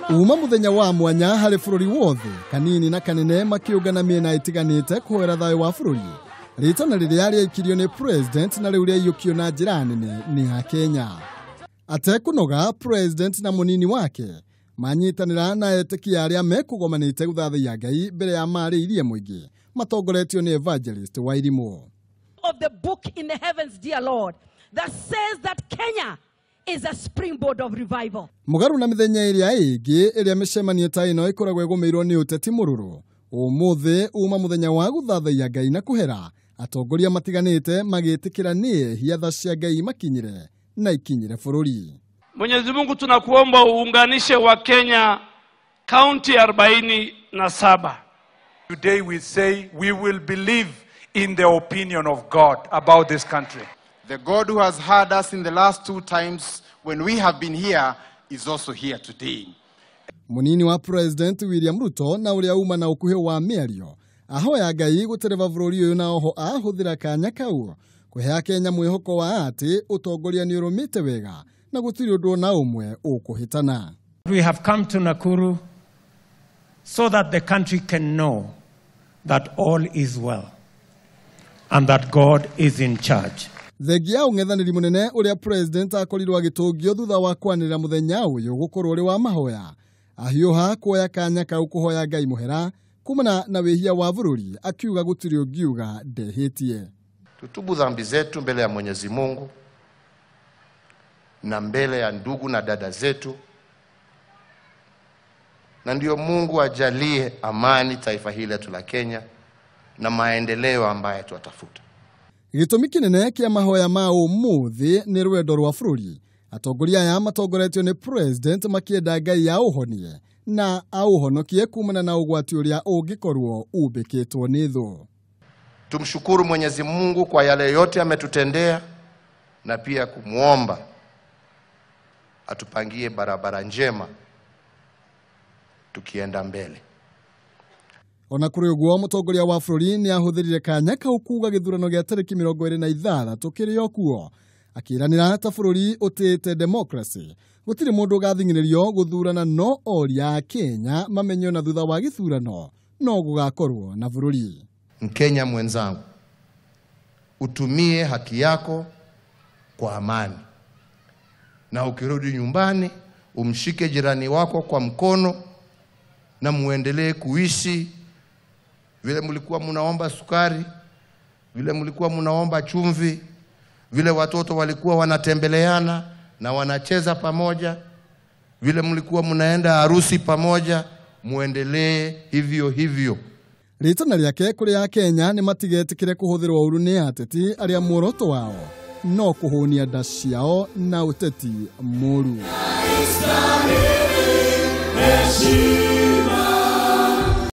Uma muthenya wa mwanya harĩ bũrũri wothe, kanini na kanene makiũngana mĩena itigarite kuhoera thayũ wa bũrũri. Ritana rĩrĩa rĩaikirio nĩ president na rĩu rĩaiyũkio na njĩra nene nĩ ya Kenya. Atekũnoga president na mũnini wake manyitanĩra na etĩkia arĩa mekũgomanĩte gũthathaiya Ngai mbere ya marĩirie mũingĩ matongoretio nĩ evangelist wa irimũ. Of the book in the heavens, dear Lord, that says that Kenya is a springboard of revival. Mugaru na mithenya ĩrĩa ĩngĩ ĩrĩa mĩcemanio ta ĩno ĩkoragwo ĩgũmĩirwo nĩ ũteti mũrũrũ. Ũmũthĩ uma muthenya wa gũthathaiya Ngai na kuhera, atongoria matiganĩte magĩtĩkĩra nĩ hiatha cia Ngai makinyire na ikinyire bũrũri. Mwenyezi Mungu tunakuomba uunganishe wa Kenya county 47. Today we say we will believe in the opinion of God about this country. The God who has heard us in the last 2 times when we have been here is also here today. Munini wa President William Ruto na uria uma na ukuhe wa mĩario ahoya Ngai gũtereva bũrũri ũyũ na oho ahũthĩra kanya kau kũhe Kenya mwĩhoko wa atĩ ũtongoria nĩ ũrũmĩte wega na gũtirĩ ũndũ na ũmwe ũkũhĩtana. We have come to Nakuru so that the country can know that all is well and that God is in charge. Thegia ung'ethanĩri mũnene ũrĩa president akorirwo agĩtũngio thutha wa kwanĩrĩra mũthenya ũyũ gũkorwo ũrĩ wa mahoya. Ahiũha kuoya kanya kau kuhoya Ngai muhera kumana na wĩhia wa bũrũri akiuga gũtirĩ ũngiuga ndehĩtie. Tutubu dhambi zetu mbele ya Mwenyezi Mungu na mbele ya ndugu na dada zetu, na ndio Mungu ajalie amani taifa hili letu la Kenya na maendeleo ambayo tuatafuta. Gĩtũmi kĩnene kĩa mahoya ma ũmũthĩ nĩ rwendo rwa bũrũri. Atongoria aya matongoretio nĩ president makĩenda Ngai aũhonie na aũhonokie kumana na ũgwati ũrĩa ũngĩkorwo ubĩkĩtwo nĩ thũ. Tumshukuru Mwenyezi Mungu kwa yale yote ametutendea na pia kumuomba atupangie barabara njema tukienda mbele. Ona kũrĩ ũguo mũtongoria wa bũrũri nĩ ahũthĩrire kanya kau kuuga gĩthurano gĩa tarĩki 26 kĩrĩ o kuo, akĩranĩra ta bũrũri ũtĩĩte democracy gũtirĩ mũndũ ũgathing'ĩrĩrio gũthurana no oria Kenya mamenyo na thutha wa gĩthurano no gũgakorwo na bũrũri. Mkenya mwenzangu, utumie haki yako kwa amani, na ukirudi nyumbani umshike jirani wako kwa mkono na muendelee kuishi vile mlikuwa mnaomba sukari, vile mlikuwa mnaomba chumvi, vile watoto walikuwa wanatembeleana na wanacheza pamoja, vile mlikuwa mnaenda harusi pamoja, muendelee hivyo hivyo. Ritana riake kũrĩ Kenya nĩ matigetĩkĩre kũhũthĩrwo ũru nĩ ateti arĩa muoroto wao no kũhũnia nda ciao na ũteti mũru.